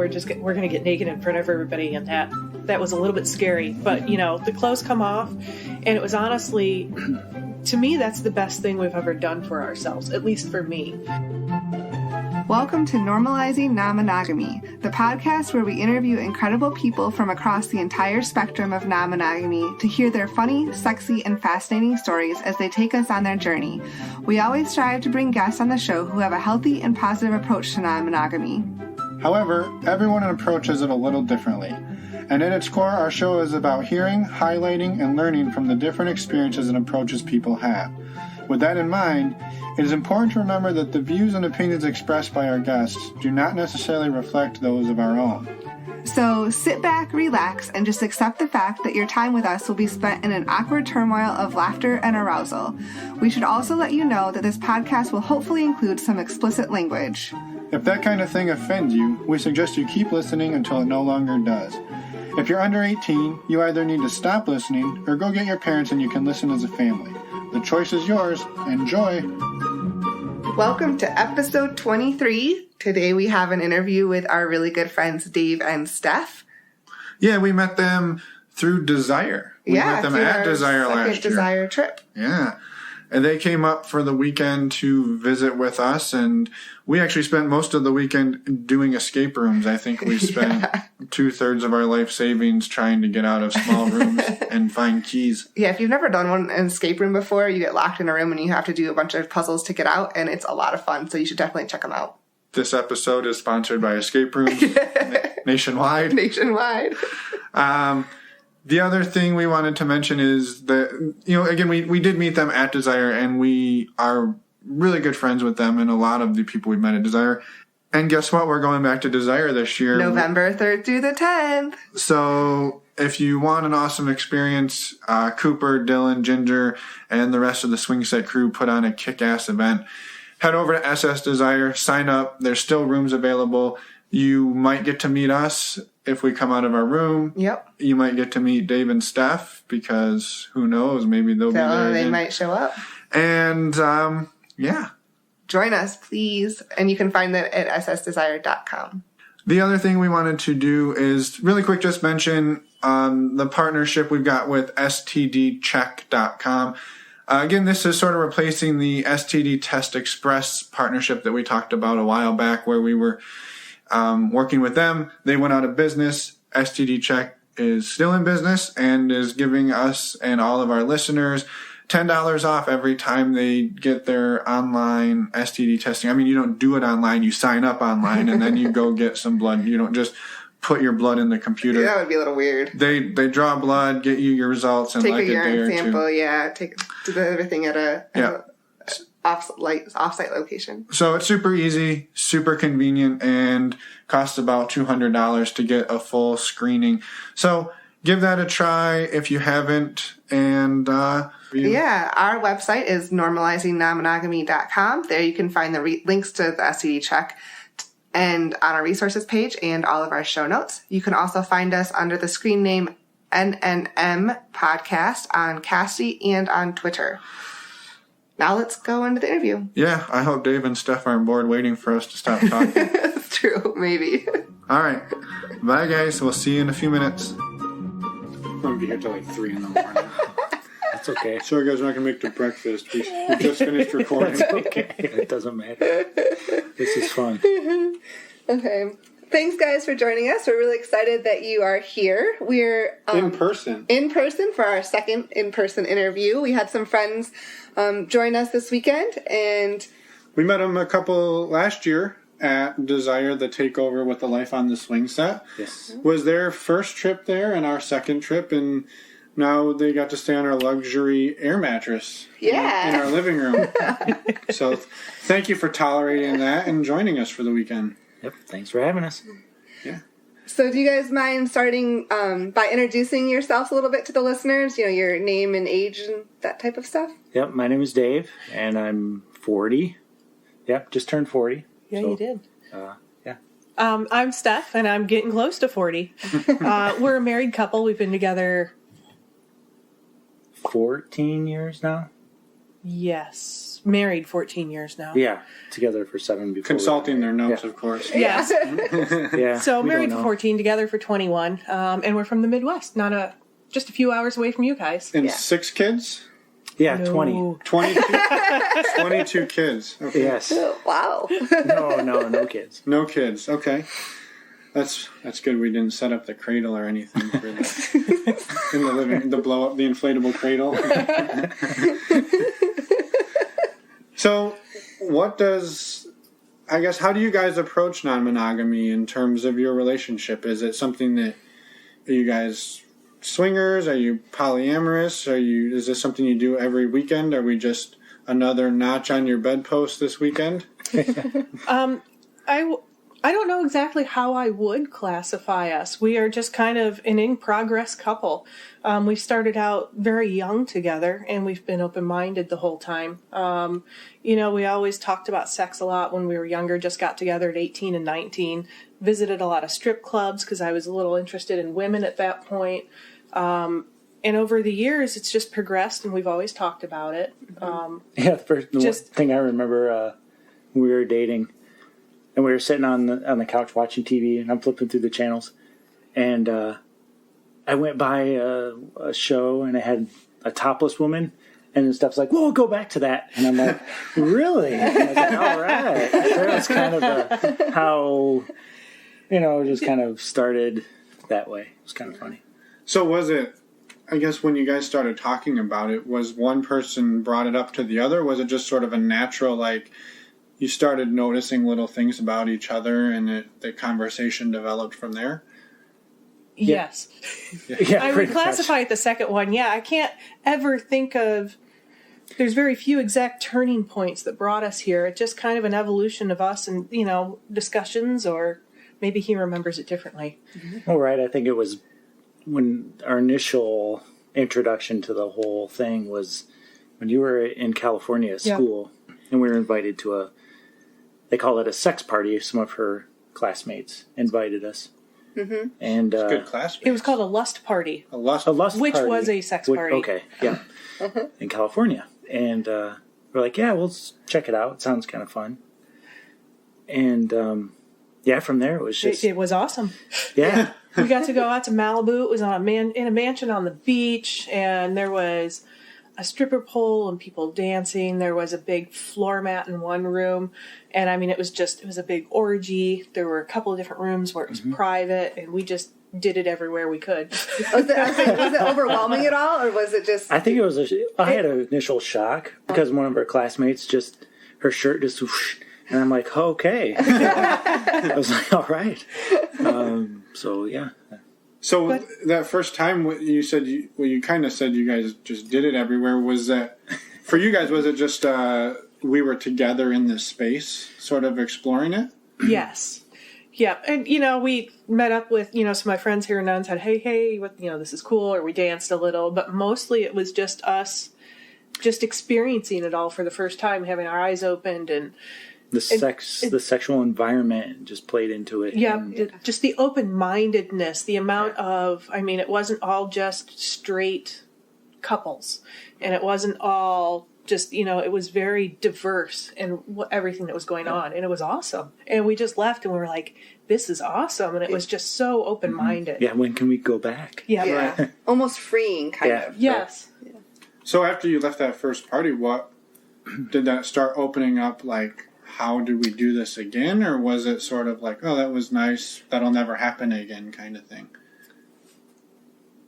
we're going to get naked in front of everybody, and that was a little bit scary. But, the clothes come off, and it was honestly, to me, that's the best thing we've ever done for ourselves, at least for me. Welcome to Normalizing Non-Monogamy, the podcast where we interview incredible people from across the entire spectrum of non-monogamy to hear their funny, sexy, and fascinating stories as they take us on their journey. We always strive to bring guests on the show who have a healthy and positive approach to non-monogamy. However, everyone approaches it a little differently. And at its core, our show is about hearing, highlighting, and learning from the different experiences and approaches people have. With that in mind, it is important to remember that the views and opinions expressed by our guests do not necessarily reflect those of our own. So sit back, relax, and just accept the fact that your time with us will be spent in an awkward turmoil of laughter and arousal. We should also let you know that this podcast will hopefully include some explicit language. If that kind of thing offends you, we suggest you keep listening until it no longer does. If you're under 18, you either need to stop listening or go get your parents and you can listen as a family. The choice is yours. Enjoy. Welcome to episode 23. Today we have an interview with our really good friends Dave and Steph. Yeah, we met them through Desire. We met them at Desire last year. Desire trip. Yeah. And they came up for the weekend to visit with us, and we actually spent most of the weekend doing escape rooms. I think we spent 2/3 of our life savings trying to get out of small rooms and find keys. Yeah, if you've never done an escape room before, you get locked in a room and you have to do a bunch of puzzles to get out, and it's a lot of fun, so you should definitely check them out. This episode is sponsored by Escape Rooms nationwide. Nationwide. The other thing we wanted to mention is that, again, we did meet them at Desire, and we are really good friends with them and a lot of the people we met at Desire. And guess what? We're going back to Desire this year. November 3rd through the 10th. So if you want an awesome experience, Cooper, Dylan, Ginger, and the rest of the Swing Set crew put on a kick-ass event. Head over to SS Desire, sign up. There's still rooms available. You might get to meet us if we come out of our room. Yep. You might get to meet Dave and Steph because who knows, maybe they'll be there. They might show up. And, yeah. Join us, please. And you can find that at ssdesire.com. The other thing we wanted to do is really quick just mention the partnership we've got with stdcheck.com. Again, this is sort of replacing the STD Test Express partnership that we talked about a while back where we were working with them. They went out of business. STD Check is still in business and is giving us and all of our listeners $10 off every time they get their online STD testing. I mean, you don't do it online. You sign up online and then you go get some blood. You don't just put your blood in the computer. That would be a little weird. They draw blood, get you your results in like a day or two. Take a urine sample, yeah. Do everything at a off-site location. So it's super easy, super convenient, and costs about $200 to get a full screening. So give that a try if you haven't. And our website is normalizingnonmonogamy.com. There you can find the links to the STD check and on our resources page and all of our show notes. You can also find us under the screen name NNM Podcast on Cassie and on Twitter. Now let's go into the interview. Yeah, I hope Dave and Steph aren't bored waiting for us to stop talking. That's true, maybe. All right. Bye, guys. We'll see you in a few minutes. I'm going to be here till like 3 in the morning. That's okay. Sorry, guys, we're not going to make the breakfast. We just finished recording. That's okay. It doesn't matter. This is fun. Okay. Thanks, guys, for joining us. We're really excited that you are here. We're in person for our second in-person interview. We had some friends join us this weekend, and we met them a couple last year at Desire, the takeover with the Life on the Swing Set. Yes. Was their first trip there and our second trip, and now they got to stay on our luxury air mattress in our living room. So thank you for tolerating that and joining us for the weekend. Yep, thanks for having us. Yeah. So do you guys mind starting by introducing yourselves a little bit to the listeners? Your name and age and that type of stuff? Yep, my name is Dave, and I'm 40. Yep, just turned 40. Yeah, you did. Yeah. I'm Steph, and I'm getting close to 40. We're a married couple. We've been together 14 years now. Yes. married 14 years now. Yeah, together for 7 before. Consulting their notes, Yeah. of course. Yes. Yeah. So we married don't for know. 14, together for 21, and we're from the Midwest, just a few hours away from you guys. And Yeah. 6 kids? Yeah, No. 20. 22 kids. Okay. Yes. Wow. No kids. No kids. Okay. That's good. We didn't set up the cradle or anything for the in the living the blow up the inflatable cradle. So, how do you guys approach non-monogamy in terms of your relationship? Is it something that are you guys swingers? Are you polyamorous? Is this something you do every weekend? Are we just another notch on your bedpost this weekend? I don't know exactly how I would classify us. We are just kind of an in-progress couple. We started out very young together, and we've been open-minded the whole time. We always talked about sex a lot when we were younger, just got together at 18 and 19, visited a lot of strip clubs because I was a little interested in women at that point. And over the years, it's just progressed, and we've always talked about it. Yeah, the thing I remember when we were dating, and we were sitting on the couch watching TV, and I'm flipping through the channels, and I went by a show, and it had a topless woman, and then Steph's like, "Well, go back to that," and I'm like, "Really?" And I was like, "All right." That was kind of how it just kind of started that way. It was kind of funny. So was it? I guess when you guys started talking about it, was one person brought it up to the other? Was it just sort of a natural like? You started noticing little things about each other, and the conversation developed from there? Yes. Yeah, I would classify it the second one. Yeah, I can't ever think of... There's very few exact turning points that brought us here. It's just kind of an evolution of us and, discussions, or maybe he remembers it differently. Well, right. I think it was when our initial introduction to the whole thing was when you were in California at school, and we were invited to they call it a sex party. Some of her classmates invited us. Mm-hmm. And good classmates. It was called a lust party. A lust Which party. was a sex party. Okay, yeah. In California. And we're like, yeah, we'll check it out. It sounds kind of fun. And from there it was just... It was awesome. Yeah. We got to go out to Malibu. It was on in a mansion on the beach, and there was a stripper pole and people dancing. There was a big floor mat in one room. And it was a big orgy. There were a couple of different rooms where it was private, and we just did it everywhere we could. Was it overwhelming at all, or was it just... I think it was I had an initial shock because one of our classmates her shirt just whoosh, and I'm like, okay. I was like, all right. So, yeah. So that first time you said, you kind of said you guys just did it everywhere. Was that, for you guys, was it just we were together in this space, sort of exploring it? Yes. Yeah. And, we met up with, some of my friends here and said, hey, this is cool, or we danced a little. But mostly it was just us just experiencing it all for the first time, having our eyes opened, and the sexual environment just played into it. Yeah, just the open-mindedness, the amount of, it wasn't all just straight couples, and it wasn't all just, it was very diverse in everything that was going on, and it was awesome. And we just left, and we were like, this is awesome, and it was just so open-minded. Yeah, when can we go back? Yeah. Right. Almost freeing, kind of. Yes. Yeah. So after you left that first party, what did that start opening up, like, how do we do this again? Or was it sort of like, oh, that was nice, that'll never happen again kind of thing?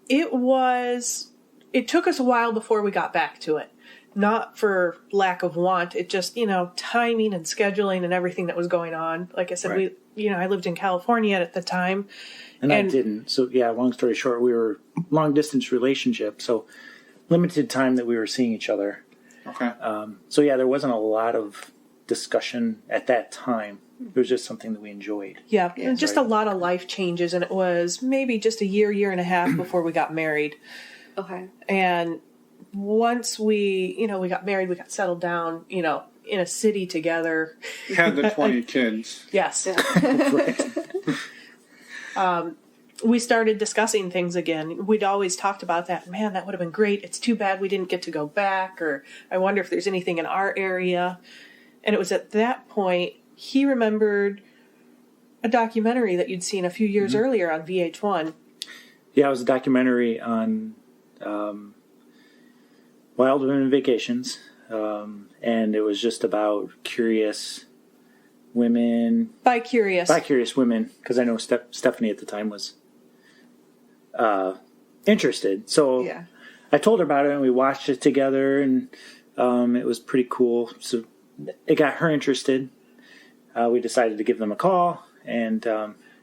It took us a while before we got back to it. Not for lack of want. It just, timing and scheduling and everything that was going on. Like I said, right. I lived in California at the time. And I didn't. So, yeah, long story short, we were long-distance relationship, so limited time that we were seeing each other. Okay. So, yeah, there wasn't a lot of discussion at that time. It was just something that we enjoyed. Yeah, and just a lot of life changes, and it was maybe just a year and a half before we got married. Okay. And once we got married, we got settled down, in a city together. Had the 20 kids. Yes. Yeah. we started discussing things again. We'd always talked about that. Man, that would have been great. It's too bad we didn't get to go back, or I wonder if there's anything in our area. And it was at that point he remembered a documentary that you'd seen a few years earlier on VH1. Yeah, it was a documentary on wild women vacations, and it was just about curious women. Bi-curious women, because I know Stephanie at the time was interested. So Yeah. I told her about it, and we watched it together, and it was pretty cool. So it got her interested. We decided to give them a call, and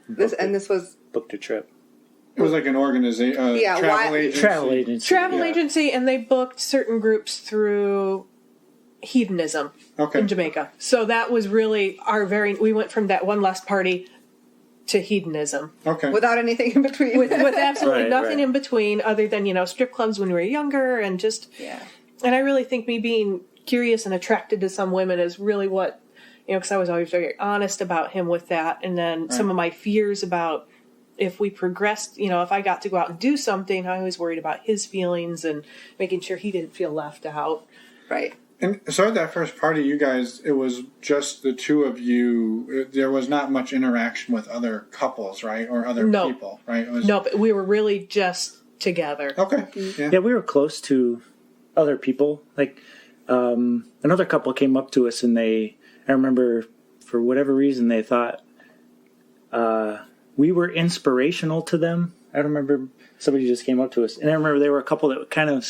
This was booked a trip. It was like an organization, travel agency. Travel agency, and they booked certain groups through hedonism in Jamaica. So that was really we went from that one last party to hedonism. Okay. without anything in between. With absolutely nothing right. in between other than, strip clubs when we were younger and just... Yeah. And I really think me being curious and attracted to some women is really what, because I was always very honest about him with that. And then some of my fears about if we progressed, if I got to go out and do something, I was worried about his feelings and making sure he didn't feel left out. Right. And so at that first party, you guys, it was just the two of you. There was not much interaction with other couples, right? Or other people, right? No, but we were really just together. Okay. Yeah, we were close to other people. Like, another couple came up to us, and I remember, for whatever reason, they thought we were inspirational to them. I remember somebody just came up to us, and I remember there were a couple that kind of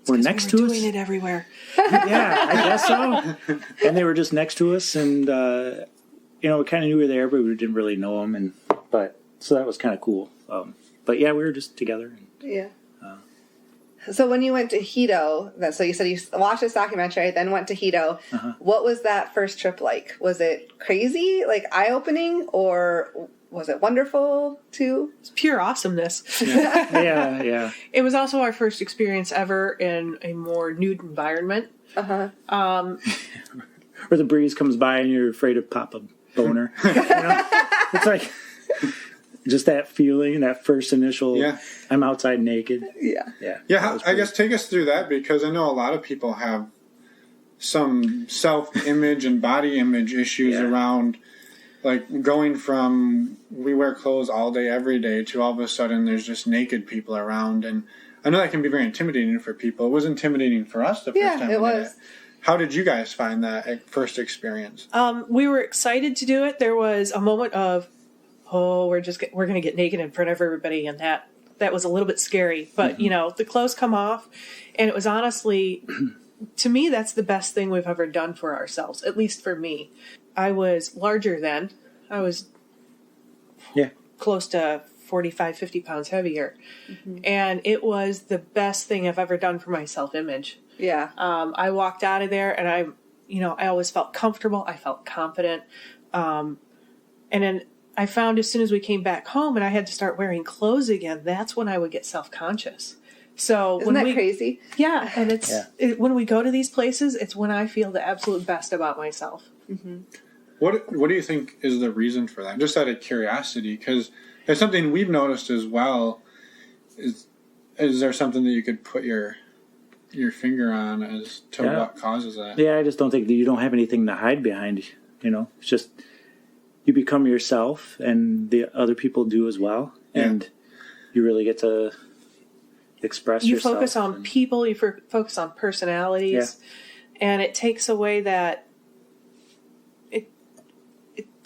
were next to us. Doing it everywhere. Yeah, I guess so. And they were just next to us, and we kind of knew we were there, but we didn't really know them. So that was kind of cool. But yeah, we were just together. Yeah. So when you went to Hedo, so you said you watched this documentary, then went to Hedo. What was that first trip like? Was it crazy, like eye-opening, or was it wonderful too? It's pure awesomeness. Yeah. It was also our first experience ever in a more nude environment. Where the breeze comes by and you're afraid to pop a boner. It's like just that feeling, that first initial, I'm outside naked. Yeah. I guess take us through that, because I know a lot of people have some self-image and body image issues around, like, going from we wear clothes all day, every day, to all of a sudden there's just naked people around. And I know that can be very intimidating for people. It was intimidating for us the first time. Yeah, it was. How did you guys find that first experience? We were excited to do it. There was a moment of, we're going to get naked in front of everybody, and that was a little bit scary. But, the clothes come off, and it was honestly, to me, that's the best thing we've ever done for ourselves, at least for me. I was larger then. I was close to 45, 50 pounds heavier. And it was the best thing I've ever done for my self-image. Yeah. I walked out of there, and I always felt comfortable. I felt confident. And then I found as soon as we came back home and I had to start wearing clothes again, that's when I would get self-conscious. So Isn't that crazy? Yeah, and when we go to these places, it's when I feel the absolute best about myself. What do you think is the reason for that? Just out of curiosity, because it's something we've noticed as well. Is there something that you could put your finger on as to what causes that? Yeah, I just don't think that you don't have anything to hide behind. It's just you become yourself, and the other people do as well, and you really get to express yourself. You focus on people, you focus on personalities, and it takes away that.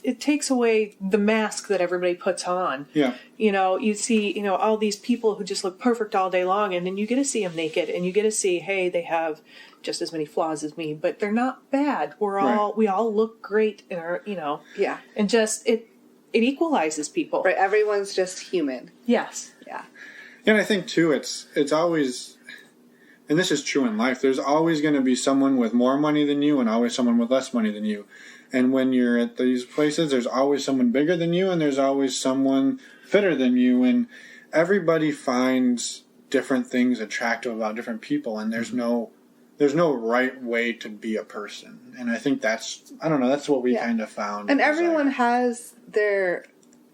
It takes away the mask that everybody puts on. Yeah. You see, all these people who just look perfect all day long, and then you get to see them naked, and you get to see, hey, they have just as many flaws as me, but they're not bad. We all look great in our, Yeah. And just, it equalizes people. Right. Everyone's just human. Yes. Yeah. And I think, too, it's always, and this is true in life, there's always going to be someone with more money than you and always someone with less money than you. And when you're at these places, there's always someone bigger than you, and there's always someone fitter than you. And everybody finds different things attractive about different people, and there's no right way to be a person. And I think that's what we kind of found. And everyone has their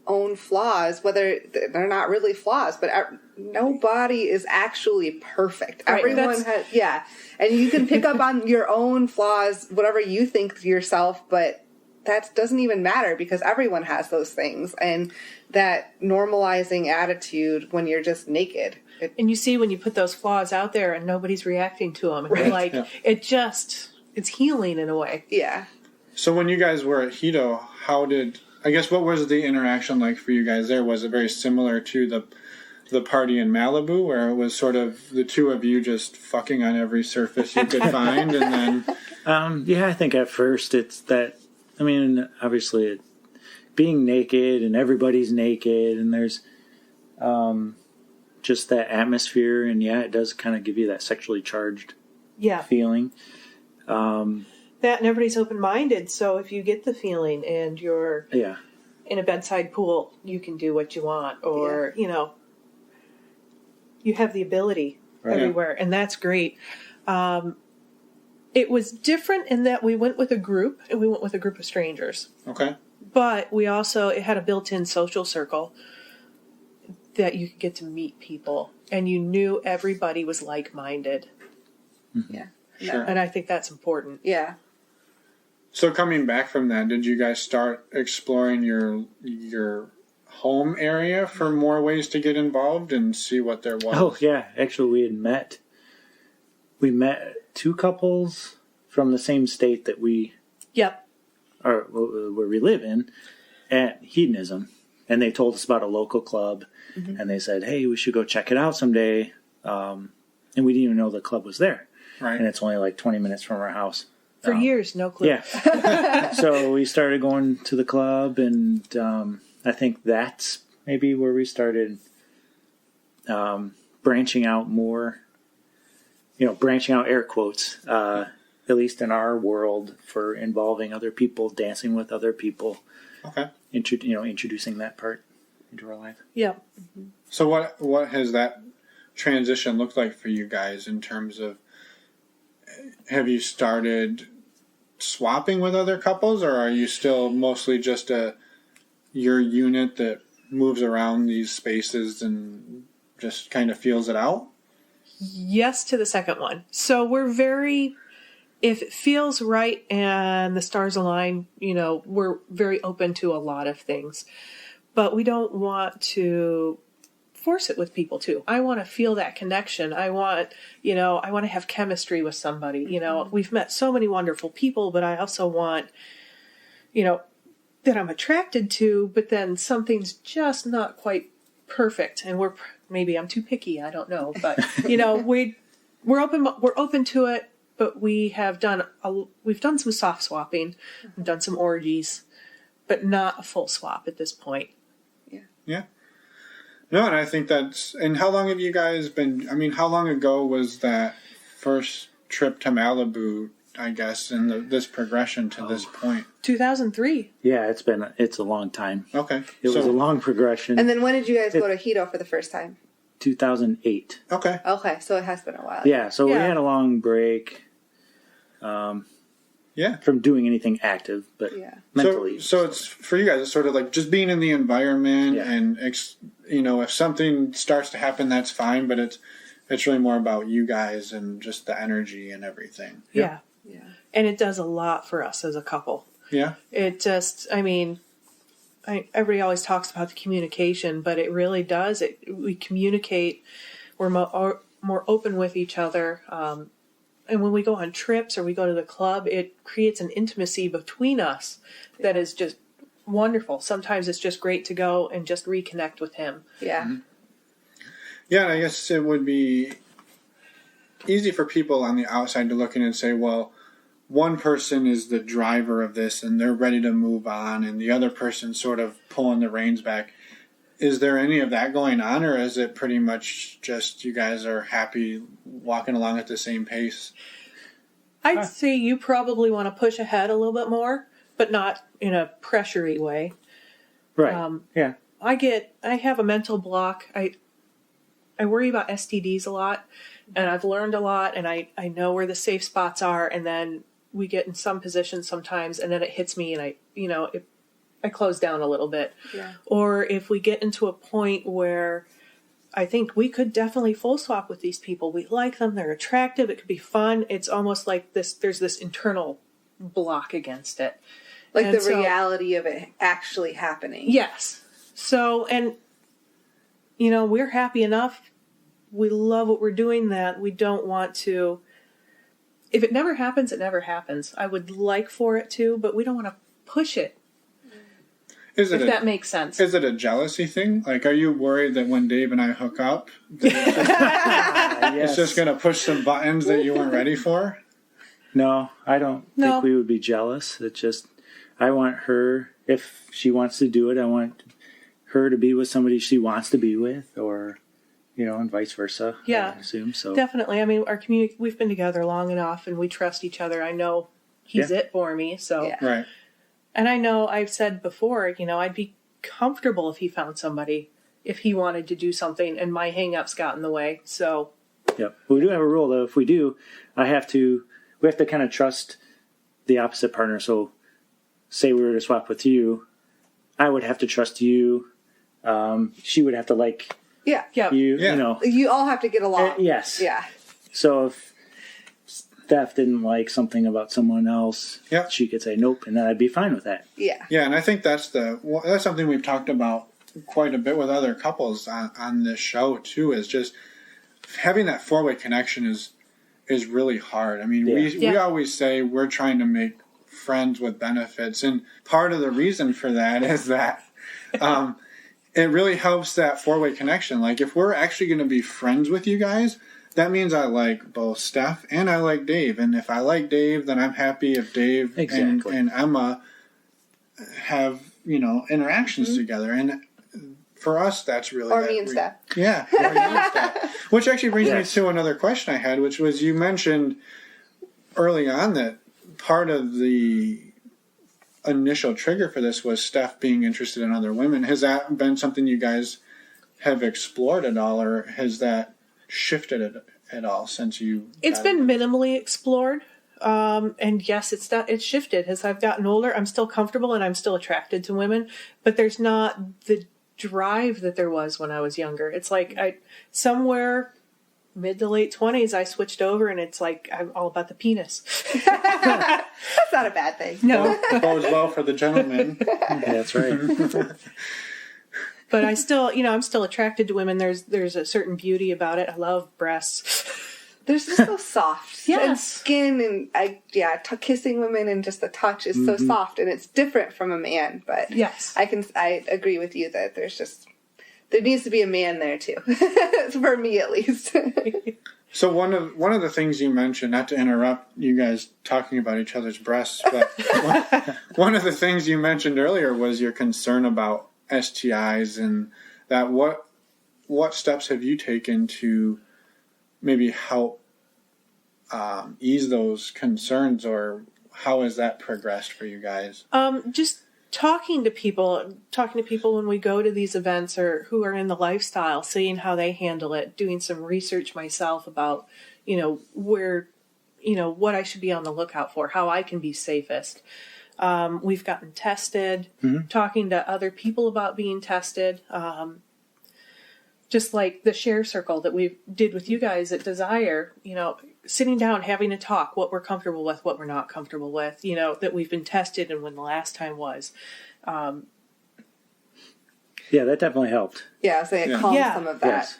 own flaws, whether they're not really flaws, but nobody is actually perfect. Right, Everyone has, and you can pick up on your own flaws, whatever you think yourself, but that doesn't even matter because everyone has those things. And that normalizing attitude when you're just naked. And you see when you put those flaws out there and nobody's reacting to them, and you're like, it's healing in a way. Yeah. So when you guys were at Hito, what was the interaction like for you guys there? Was it very similar to the party in Malibu, where it was sort of the two of you just fucking on every surface you could find, and then? I think at first it's that. I mean, obviously, being naked and everybody's naked, and there's just that atmosphere, and it does kind of give you that sexually charged feeling. That, and everybody's open-minded, so if you get the feeling and you're in a bedside pool, you can do what you want, or, you have the ability everywhere, and that's great. It was different in that we went with a group, and we went with a group of strangers. Okay. But it had a built-in social circle that you could get to meet people, and you knew everybody was like-minded. Mm-hmm. Yeah. Sure. And I think that's important. Yeah. So coming back from that, did you guys start exploring your home area for more ways to get involved and see what there was? Oh, yeah. Actually, we met 2 couples from the same state that where we live in at Hedonism. And they told us about a local club, and they said, hey, we should go check it out someday. And we didn't even know the club was there. Right. And it's only like 20 minutes from our house. For years, no clue. Yeah. So we started going to the club, and I think that's maybe where we started branching out more, branching out air quotes, at least in our world, for involving other people, dancing with other people. Okay. Introducing that part into our life. Yeah. Mm-hmm. So what has that transition looked like for you guys in terms of, have you started swapping with other couples, or are you still mostly just your unit that moves around these spaces and just kind of feels it out? Yes to the second one. So we're if it feels right and the stars align, we're very open to a lot of things. But we don't want to force it with people too. I want to feel that connection. I want to have chemistry with somebody. We've met so many wonderful people, but I also want, that I'm attracted to, but then something's just not quite perfect. And maybe I'm too picky. I don't know, but we're open to it. But we've done some soft swapping, we've done some orgies, but not a full swap at this point. Yeah. No, and I think and how long have you guys how long ago was that first trip to Malibu, I guess, and this progression to this point? 2003. Yeah, it's a long time. Okay. It was a long progression. And then when did you guys go to Hito for the first time? 2008. Okay. Okay, so it has been a while. Yeah, so we had a long break. From doing anything active, but mentally. So it's for you guys. It's sort of like just being in the environment, and if something starts to happen, that's fine. But it's really more about you guys and just the energy and everything. Yeah, and it does a lot for us as a couple. Yeah, it just. Everybody always talks about the communication, but it really does. We communicate. We're more open with each other. And when we go on trips or we go to the club, it creates an intimacy between us that is just wonderful. Sometimes it's just great to go and just reconnect with him. Yeah. Mm-hmm. Yeah, and I guess it would be easy for people on the outside to look in and say, well, one person is the driver of this and they're ready to move on, and the other person sort of pulling the reins back. Is there any of that going on, or is it pretty much just you guys are happy walking along at the same pace? I'd say you probably want to push ahead a little bit more, but not in a pressury way. Right. Yeah. I have a mental block. I worry about STDs a lot, and I've learned a lot, and I know where the safe spots are, and then we get in some positions sometimes, and then it hits me, and I I close down a little bit. Yeah. Or if we get into a point where I think we could definitely full swap with these people. We like them. They're attractive. It could be fun. It's almost like there's this internal block against it. Like and the reality of it actually happening. Yes. So, and, you know, we're happy enough. We love what we're doing that we don't want to. If it never happens, it never happens. I would like for it to, but we don't want to push it. If that makes sense. Is it a jealousy thing? Like, are you worried that when Dave and I hook up, it's just going to push some buttons that you weren't ready for? No, I don't think we would be jealous. It's just, I want her, if she wants to do it, I want her to be with somebody she wants to be with, or, you know, and vice versa. Yeah. I assume so. Definitely. I mean, our community, we've been together long enough and we trust each other. I know he's it for me, so. Yeah. Right. And I know I've said before, you know, I'd be comfortable if he found somebody, if he wanted to do something and my hang-ups got in the way. So. Yep. We do have a rule, though. If we do, we have to kind of trust the opposite partner. So say we were to swap with you, I would have to trust you. She would have to like you. You know. You all have to get along. Yes. Yeah. So if Steph didn't like something about someone else, she could say nope, and then I'd be fine with that. Yeah. Yeah, and I think that's something we've talked about quite a bit with other couples on this show too. Is just having that four-way connection is really hard. I mean, we always say we're trying to make friends with benefits, and part of the reason for that is that it really helps that four-way connection. Like, if we're actually going to be friends with you guys, that means I like both Steph and I like Dave. And if I like Dave, then I'm happy if Dave and Emma have, you know, interactions together. And for us, that's really... Or me and Steph. Yeah, or you and Steph. Which actually brings me to another question I had, which was, you mentioned early on that part of the initial trigger for this was Steph being interested in other women. Has that been something you guys have explored at all, or has that shifted it at all since you... It's been minimally explored. And yes, it's shifted. As I've gotten older, I'm still comfortable and I'm still attracted to women, but there's not the drive that there was when I was younger. It's like somewhere mid to late 20s, I switched over and it's like, I'm all about the penis. That's not a bad thing. No. Bodes well for the gentleman. That's right. But I still, you know, I'm still attracted to women. There's a certain beauty about it. I love breasts. They're just so soft. Yes. And skin and kissing women and just the touch is so soft, and it's different from a man. But yes, I agree with you that there needs to be a man there too, for me at least. So one of the things you mentioned, not to interrupt you guys talking about each other's breasts, but one of the things you mentioned earlier was your concern about STIs, and that what steps have you taken to maybe help ease those concerns, or how has that progressed for you guys? Just talking to people when we go to these events or who are in the lifestyle, seeing how they handle it, doing some research myself about, you know, where, you know, what I should be on the lookout for, how I can be safest. We've gotten tested, talking to other people about being tested. Just like the share circle that we did with you guys at Desire, you know, sitting down, having a talk, what we're comfortable with, what we're not comfortable with, you know, that we've been tested and when the last time was. Yeah, that definitely helped. Yeah, so it calmed some of that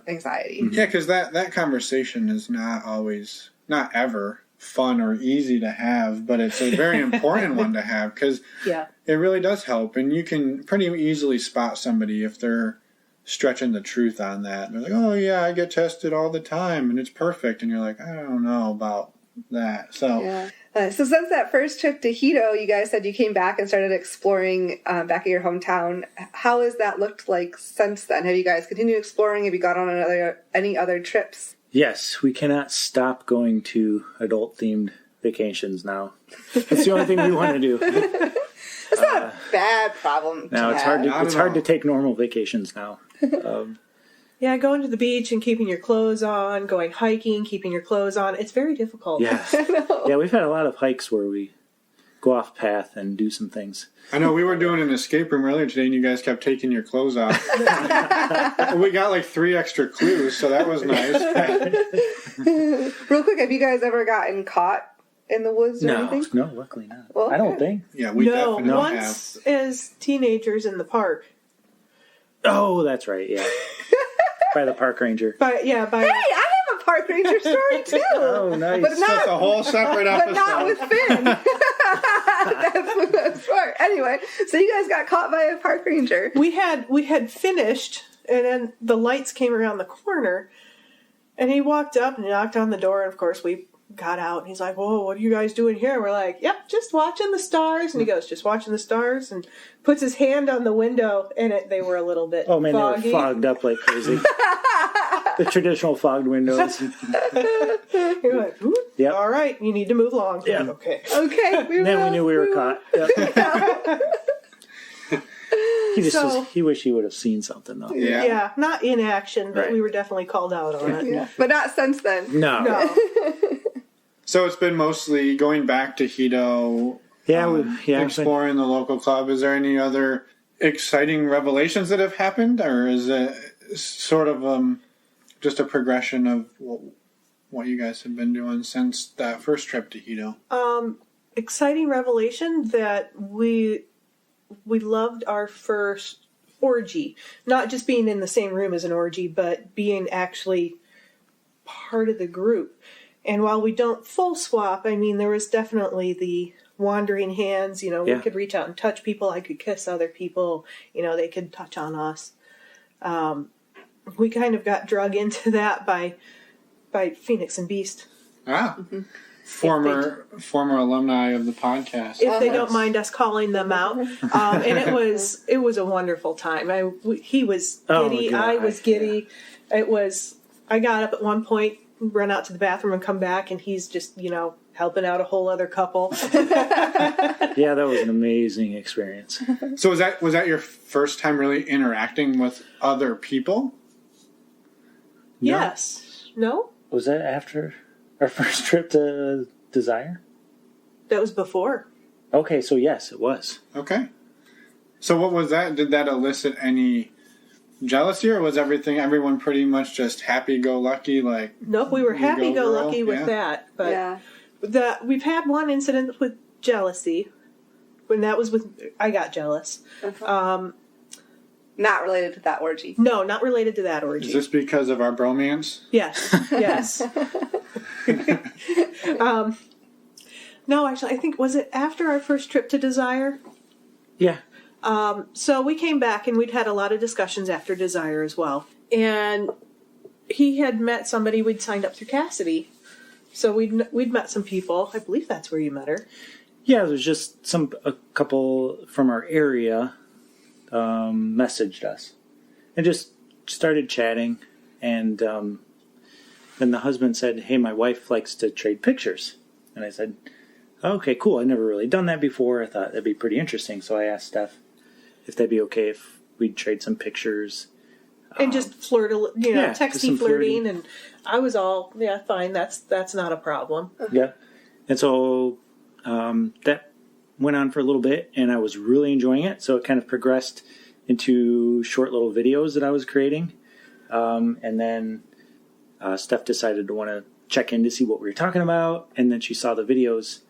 anxiety. Yeah, because that conversation is not ever fun or easy to have, but it's a very important one to have, because it really does help. And you can pretty easily spot somebody if they're stretching the truth on that. And they're like, oh yeah, I get tested all the time and it's perfect. And you're like, I don't know about that. So so since that first trip to Hito, you guys said you came back and started exploring back at your hometown. How has that looked like since then? Have you guys continued exploring? Have you gone on any other trips? Yes, we cannot stop going to adult-themed vacations now. That's the only thing we want to do. It's not a bad problem. No, it's hard. It's hard to take normal vacations now. Yeah, going to the beach and keeping your clothes on, going hiking, keeping your clothes on. It's very difficult. Yeah, yeah, we've had a lot of hikes where we go off path and do some things. I know we were doing an escape room earlier today, and you guys kept taking your clothes off. We got like 3 extra clues, so that was nice. Real quick, have you guys ever gotten caught in the woods or anything? No, luckily not. Well, I don't think. Yeah, we definitely once have. as teenagers in the park. Oh, that's right, yeah. By the park ranger. But Hey, I have a park ranger story too. Oh, nice. But That's not, a whole separate episode. but not with Finn. That's the best part. Anyway, so you guys got caught by a park ranger. we had finished, and then the lights came around the corner, and he walked up and knocked on the door, and of course we got out, and he's like, "Whoa, what are you guys doing here?" We're like, "Yep, just watching the stars." And he goes, "Just watching the stars," and puts his hand on the window, and they were a little bit foggy. They were fogged up like crazy. The traditional fogged windows. You're like, Yep. all right, you need to move along. Yeah. Like, okay. Okay. Then we knew we were caught. Yep. He wished he would have seen something though. Yeah, not in action, but Right. we were definitely called out on it. Yeah. But not since then. No. So it's been mostly going back to Hito, exploring the local club. Is there any other exciting revelations that have happened, or is it sort of just a progression of what you guys have been doing since that first trip to Hito? Exciting revelation that we loved our first orgy. Not just being in the same room as an orgy, but being actually part of the group. And while we don't full swap, I mean, there was definitely the wandering hands. You know, we could reach out and touch people. I could kiss other people. You know, they could touch on us. We kind of got drug into that by Phoenix and Beast. Ah. Mm-hmm. Former alumni of the podcast. If they don't mind us calling them out. And it was a wonderful time. He was giddy. I was giddy. I got up at one point, run out to the bathroom and come back, and he's just, helping out a whole other couple. Yeah, that was an amazing experience. So was that your first time really interacting with other people? No. Yes. No? Was that after our first trip to Desire? That was before. Okay, so yes, it was. Okay. So what was that? Did that elicit any jealousy, or was everyone pretty much just happy-go-lucky? Like, nope, we were happy-go-lucky with that. But we've had one incident with jealousy. When that was I got jealous. Not related to that orgy. No, not related to that orgy. Is this because of our bromance? Yes. No, actually, I think, was it after our first trip to Desire? Yeah. So we came back, and we'd had a lot of discussions after Desire as well. And he had met somebody we'd signed up through Cassidy. So we'd met some people. I believe that's where you met her. Yeah, there's just a couple from our area messaged us and just started chatting. And then the husband said, "Hey, my wife likes to trade pictures." And I said, "Okay, cool. I've never really done that before. I thought that'd be pretty interesting." So I asked Steph if that'd be okay if we'd trade some pictures. And just flirt, texty flirting. And I was all, fine. That's not a problem. Yeah. And so that went on for a little bit, and I was really enjoying it. So it kind of progressed into short little videos that I was creating. And then Steph decided to want to check in to see what we were talking about. And then she saw the videos.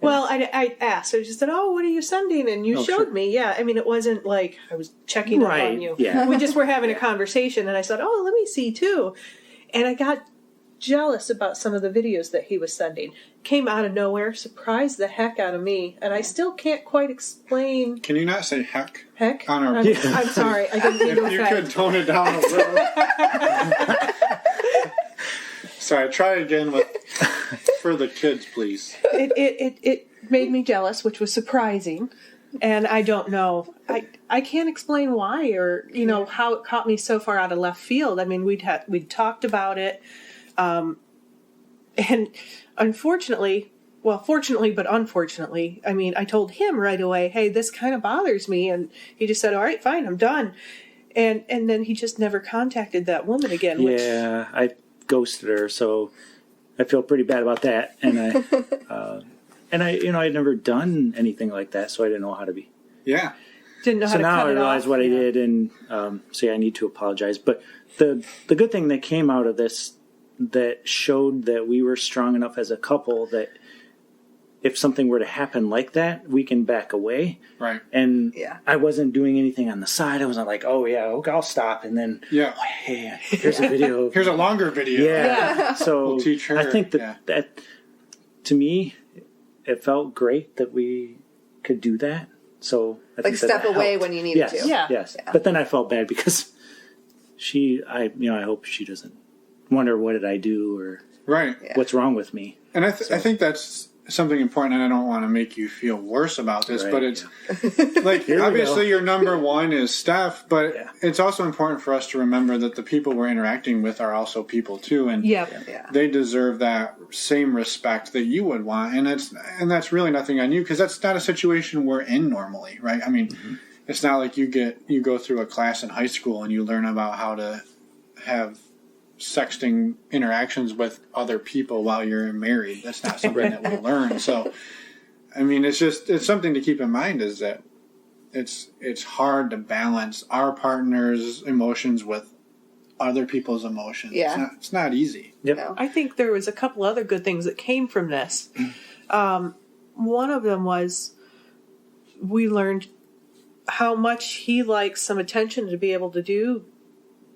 Well, I asked. I just said, "Oh, what are you sending?" And you showed me. Yeah, I mean, it wasn't like I was checking up on you. Yeah. We just were having a conversation, and I said, "Oh, let me see too." And I got jealous about some of the videos that he was sending. Came out of nowhere, surprised the heck out of me, and I still can't quite explain. Can you not say heck? Heck? On our I'm sorry. I didn't mean to If you could tone it down a little. Sorry, try again for the kids, please. It made me jealous, which was surprising. And I don't know. I can't explain why or, how it caught me so far out of left field. I mean, we'd talked about it. And unfortunately, but unfortunately, I mean, I told him right away, "Hey, this kind of bothers me." And he just said, "All right, fine, I'm done." And then he just never contacted that woman again. Yeah, I ghosted her, so I feel pretty bad about that. And And I'd never done anything like that, so I didn't know how to be. Yeah. Didn't know how So to now cut I it realize off. what I did, and I need to apologize. But the good thing that came out of this that showed that we were strong enough as a couple that if something were to happen like that, we can back away. Right. And Yeah. I wasn't doing anything on the side. I wasn't like, oh, yeah, okay, I'll stop. And then, Yeah. oh, hey, here's a video. Here's a longer video. Yeah. So We'll teach her. I think that to me, it felt great that we could do that. So I think step that away helped. when you needed Yes. to. Yeah. Yes. Yeah. But then I felt bad because I hope she doesn't wonder what did I do or Right. Yeah. what's wrong with me. And I think that's something important, and I don't want to make you feel worse about this, Right, but it's like, Here we obviously go. your number one is Steph, but Yeah. it's also important for us to remember that the people we're interacting with are also people too, and Yeah. Yeah. they deserve that same respect that you would want, and that's really nothing on you, because that's not a situation we're in normally, right? I mean, it's not like you go through a class in high school and you learn about how to have sexting interactions with other people while you're married. That's not something that we learn. So, I mean, it's something to keep in mind, is that it's hard to balance our partner's emotions with other people's emotions. Yeah. It's not easy. Yep. No. I think there was a couple other good things that came from this. One of them was we learned how much he likes some attention to be able to do,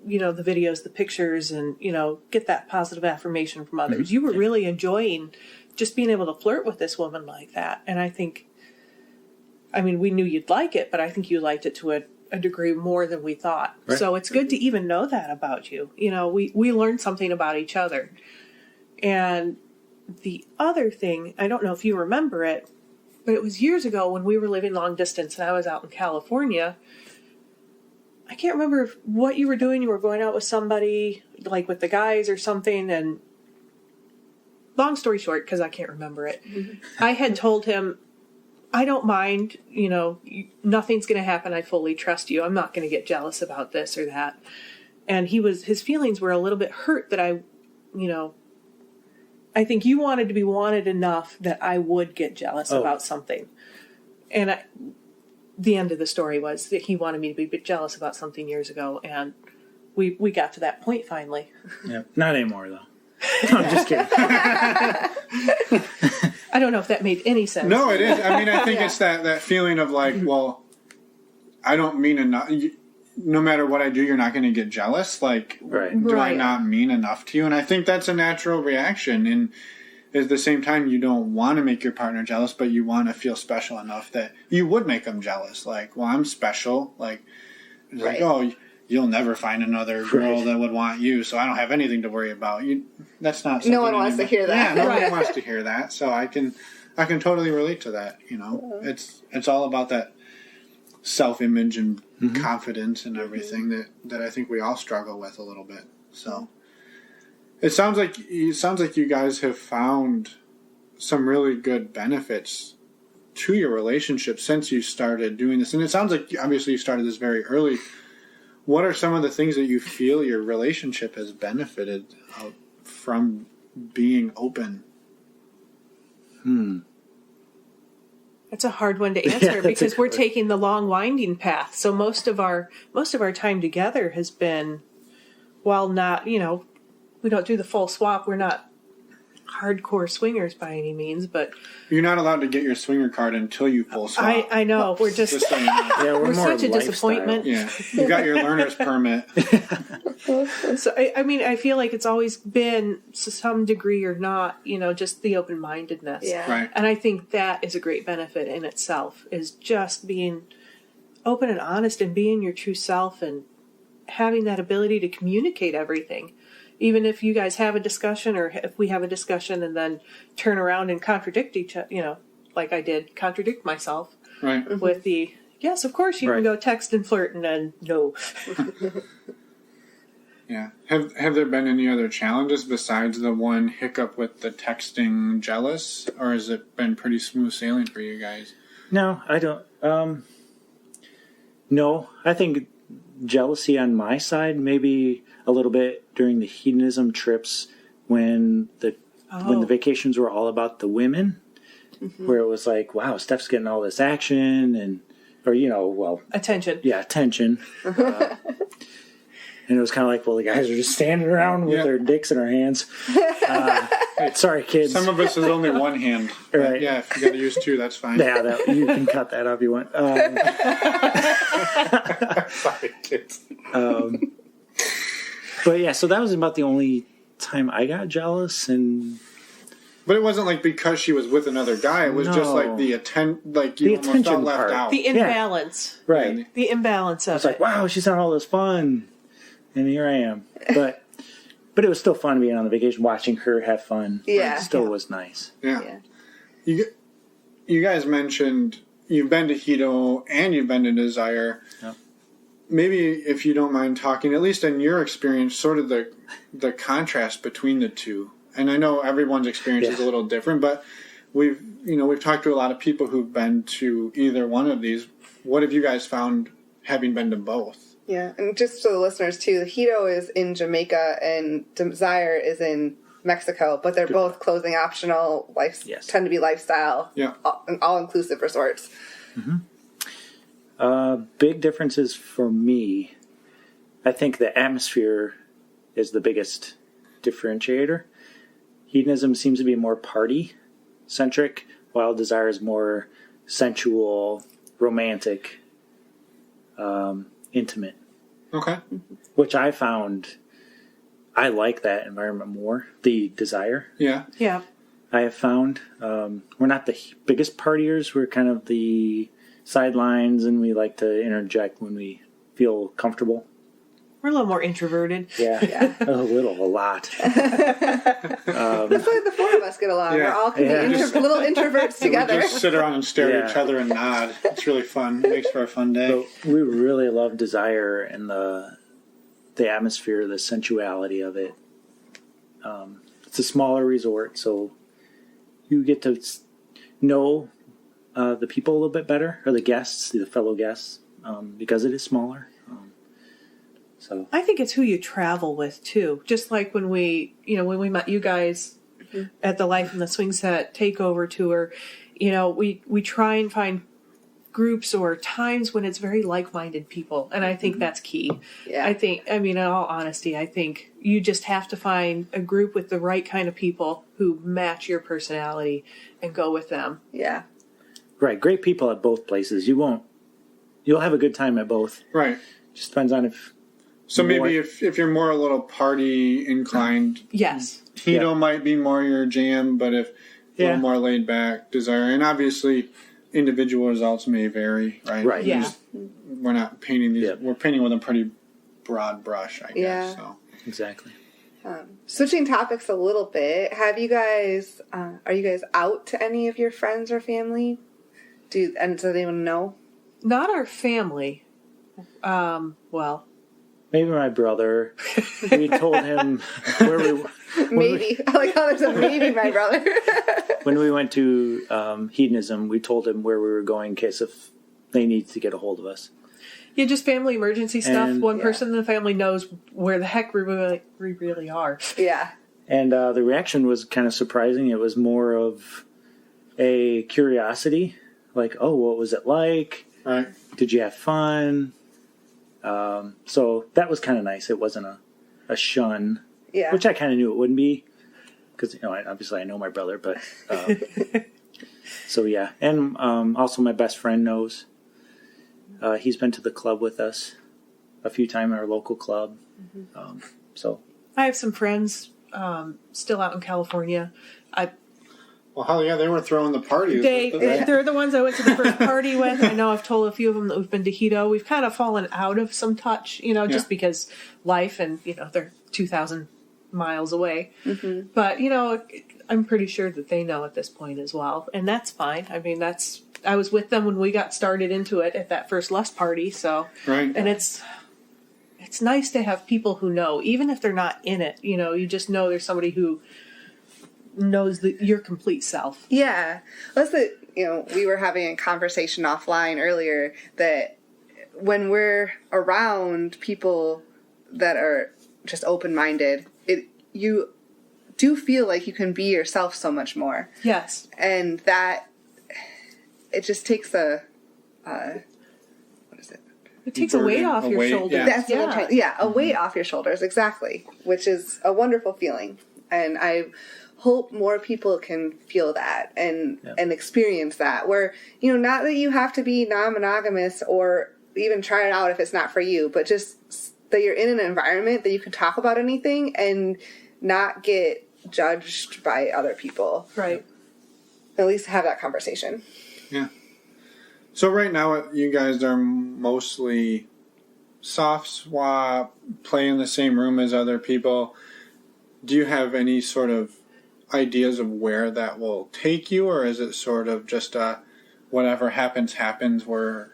the videos, the pictures, and, get that positive affirmation from others. You were really enjoying just being able to flirt with this woman like that. And we knew you'd like it, but I think you liked it to a degree more than we thought. Right. So it's good to even know that about you. We learned something about each other. And the other thing, I don't know if you remember it, but it was years ago when we were living long distance and I was out in California. I can't remember what you were doing. You were going out with somebody, like with the guys or something. And long story short, because I can't remember it, I had told him, I don't mind, nothing's going to happen. I fully trust you. I'm not going to get jealous about this or that. And his feelings were a little bit hurt that I think you wanted to be wanted enough that I would get jealous about something. And the end of the story was that he wanted me to be a bit jealous about something years ago, and we got to that point finally. Yeah. Not anymore, though. No, I'm just kidding. I don't know if that made any sense. No, it is. I mean, I think it's that feeling of like, well, I don't mean enough. No matter what I do, you're not going to get jealous. Like, Right. do I Right. not mean enough to you? And I think that's a natural reaction. And at the same time, you don't want to make your partner jealous, but you want to feel special enough that you would make them jealous. Like, well, I'm special. Like, it's Right. like, oh, you'll never find another girl that would want you, so I don't have anything to worry about. That's not something No one wants to hear that. Yeah, nobody Right. wants to hear that. So I can totally relate to that. It's all about that self-image and confidence and everything that I think we all struggle with a little bit. So it sounds like you guys have found some really good benefits to your relationship since you started doing this. And it sounds like obviously you started this very early. What are some of the things that you feel your relationship has benefited from being open? It's a hard one to answer Yeah, that's a because good we're one. taking the long winding path. So most of our time together has been, while not, we don't do the full swap. We're not hardcore swingers by any means, but You're not allowed to get your swinger card until you full swap. I know we're just Just so you know. Yeah, we're more such a lifestyle. disappointment. Yeah, you got your learner's permit. So I feel like it's always been to some degree or not, just the open-mindedness. Yeah. Right. And I think that is a great benefit in itself, is just being open and honest and being your true self and having that ability to communicate everything. Even if you guys have a discussion, or if we have a discussion and then turn around and contradict each other, like I did, contradict myself Right. with the, yes, of course you Right. can go text and flirt, and then no. Yeah. Have there been any other challenges besides the one hiccup with the texting jealous, or has it been pretty smooth sailing for you guys? No, I don't. No, I think jealousy on my side, maybe a little bit during the hedonism trips when the vacations were all about the women, where it was like, wow, Steph's getting all this action attention. Yeah, attention. And it was kind of like, well, the guys are just standing around with their dicks in their hands. Sorry, kids. Some of us is only one hand. Right. Yeah, if you got to use two, that's fine. Yeah, you can cut that up if you want. Sorry, kids. But yeah, so that was about the only time I got jealous. But it wasn't like because she was with another guy. It was just like the you almost felt left part. out. The imbalance. Yeah. Right. The imbalance of it's like, wow, she's having all this fun. And here I am. But it was still fun being on the vacation, watching her have fun. Yeah. It still was nice. Yeah. You guys mentioned you've been to Hito and you've been to Desire. Yeah. Maybe if you don't mind talking, at least in your experience, sort of the contrast between the two. And I know everyone's experience is a little different, but we've talked to a lot of people who've been to either one of these. What have you guys found having been to both? Yeah, and just for the listeners too, Hito is in Jamaica and Desire is in Mexico, but they're both clothing optional, tend to be lifestyle, all-inclusive resorts. Mm-hmm. Big differences for me. I think the atmosphere is the biggest differentiator. Hedonism seems to be more party-centric, while Desire is more sensual, romantic, intimate. Okay. Which I found, I like that environment more, the Desire. Yeah. Yeah. I have found. We're not the biggest partiers. We're kind of the sidelines, and we like to interject when we feel comfortable. We're a little more introverted. Yeah. A lot. That's why the four of us get along. Yeah. We're all little introverts together. We just sit around and stare at each other and nod. It's really fun. It makes for a fun day. So we really love Desire and the atmosphere, the sensuality of it. It's a smaller resort, so you get to know the people a little bit better, or the guests, the fellow guests, because it is smaller. So I think it's who you travel with too. Just like when we met you guys at the Life in the Swing Set takeover tour, we try and find groups or times when it's very like-minded people, and I think that's key. Yeah. In all honesty, I think you just have to find a group with the right kind of people who match your personality and go with them. Yeah. Right, great people at both places. You'll have a good time at both. Right. Just depends on if. So maybe if you're more a little party inclined, yes, Hito might be more your jam, but if a little more laid back, Desire, and obviously individual results may vary, right? Right. Yeah. We're not painting these. We're painting with a pretty broad brush, I guess. So Exactly. Switching topics a little bit, are you guys out to any of your friends or family? Does anyone know? not our family. Well. Maybe my brother. We told him where we... Maybe. I like how there's a maybe my brother. When we went to Hedonism, we told him where we were going in case if they need to get a hold of us. Yeah, just family emergency stuff. And, One person in the family knows where the heck we really are. Yeah. And the reaction was kind of surprising. It was more of a curiosity. Like, oh, what was it like? Right. Did you have fun? So that was kind of nice. It wasn't a shun. Yeah. Which I kind of knew it wouldn't be. Because, obviously I know my brother. But so, yeah. And also my best friend knows. He's been to the club with us a few times, our local club. Mm-hmm. So I have some friends still out in California. Well, hell yeah, they were throwing the parties. They're the ones I went to the first party with. I know I've told a few of them that we've been to Hito. We've kind of fallen out of some touch, just because life and, they're 2,000 miles away. Mm-hmm. But, I'm pretty sure that they know at this point as well. And that's fine. I mean, I was with them when we got started into it at that first Lust party. So, right. And it's nice to have people who know, even if they're not in it, you just know there's somebody who knows your complete self. Yeah. We were having a conversation offline earlier that when we're around people that are just open-minded, you do feel like you can be yourself so much more. Yes. And that it just takes a what is it? It takes a weight off your shoulders. Yeah. That's what I'm trying. Yeah, a weight off your shoulders, exactly, which is a wonderful feeling, and I hope more people can feel that and experience that. Where not that you have to be non-monogamous or even try it out if it's not for you, but just that you're in an environment that you can talk about anything and not get judged by other people. Right. At least have that conversation. Yeah. So right now, you guys are mostly soft swap, play in the same room as other people. Do you have any sort of ideas of where that will take you, or is it sort of just whatever happens, we're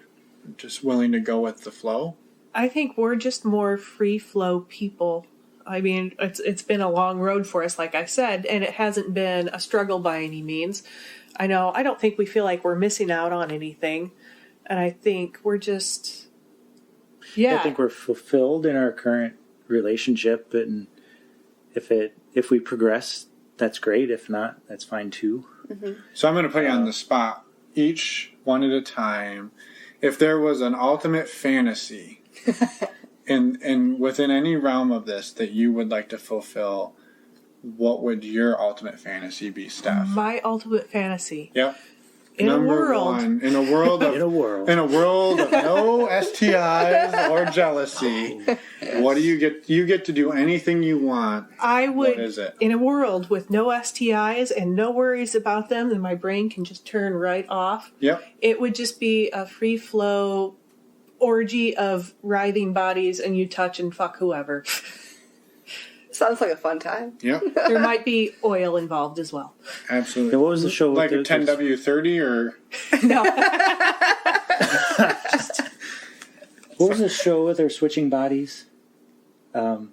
just willing to go with the flow? I think we're just more free flow people. I mean, it's been a long road for us, like I said, and it hasn't been a struggle by any means. I don't think we feel like we're missing out on anything. And I think we're just, I think we're fulfilled in our current relationship. And if we progress, that's great. If not, that's fine too. Mm-hmm. So I'm going to put you on the spot, each one at a time. If there was an ultimate fantasy and within any realm of this that you would like to fulfill, what would your ultimate fantasy be, Steph? My ultimate fantasy. Yep. In a world of no STIs or jealousy, what do you get? You get to do anything you want. I would. What is it? In a world with no STIs and no worries about them, then my brain can just turn right off. Yep. It would just be a free flow orgy of writhing bodies, and you touch and fuck whoever. Sounds like a fun time. Yep. There might be oil involved as well. Absolutely. What was the show? Like a 10W30 or? No. What was the show with their switching bodies? But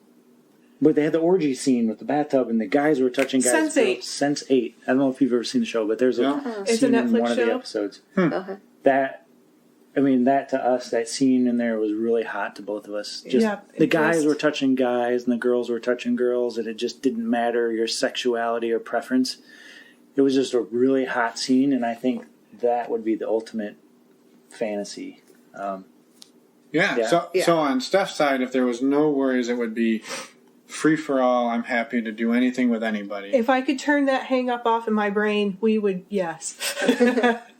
they had the orgy scene with the bathtub and the guys were touching guys. Sense8. Sense8. I don't know if you've ever seen the show, but there's a It's a scene in Netflix one of show? the episodes. Okay. That to us, that scene in there was really hot to both of us. Just Yeah, the guys were touching guys and the girls were touching girls, and it just didn't matter your sexuality or preference. It was just a really hot scene, and I think that would be the ultimate fantasy. So on Steph's side, if there was no worries, it would be free for all. I'm happy to do anything with anybody. If I could turn that hang up off in my brain, we would, yes.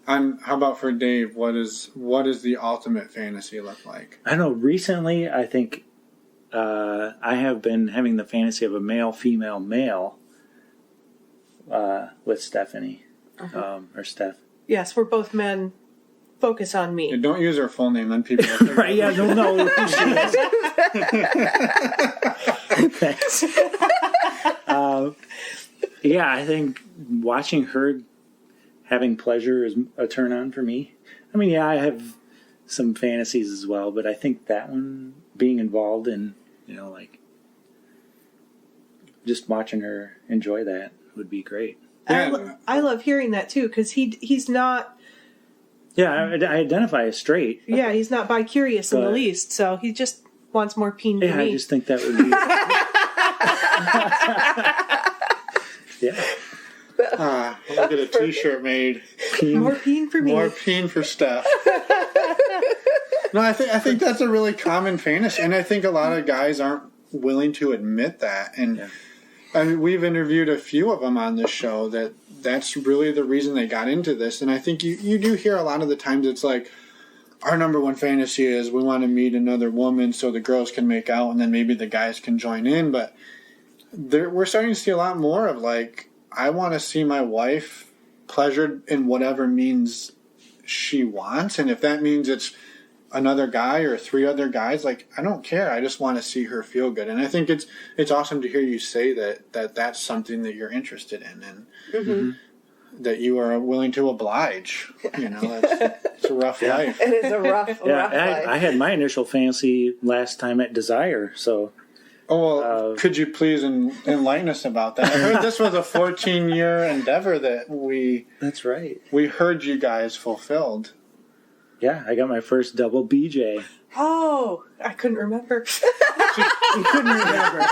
And how about for Dave? What is the ultimate fantasy look like? I don't know. Recently, I think I have been having the fantasy of a male, female, male with Stephanie or Steph. Yes, we're both men. Focus on me. And don't use her full name, then people. Right? Yeah, don't know who she is. Thanks. I think watching her having pleasure is a turn on for me. I mean, I have some fantasies as well, but I think that one, being involved in, just watching her enjoy that would be great. I love hearing that too, because he's not. Yeah, I identify as straight. Yeah, he's not bi-curious in the least, so he just wants more peen for me. I just think that would be. Yeah. I'll get a T-shirt made. More peen for me. More peen for Steph. No, I think that's a really common fantasy, and I think a lot of guys aren't willing to admit that. And I mean, we've interviewed a few of them on this show that's really the reason they got into this. And I think you do hear a lot of the times it's like, our number one fantasy is we want to meet another woman so the girls can make out, and then maybe the guys can join in. But we're starting to see a lot more of like, I want to see my wife pleasured in whatever means she wants. And if that means it's another guy or 3 other guys, like, I don't care. I just want to see her feel good. And I think it's awesome to hear you say that's something that you're interested in and that you are willing to oblige. It's a rough life. It is a rough life. I had my initial fantasy last time at Desire, so... Oh, well, could you please enlighten us about that? I heard this was a 14-year endeavor that we... That's right. We heard you guys fulfilled. Yeah, I got my first double BJ. Oh, I couldn't remember. You couldn't remember.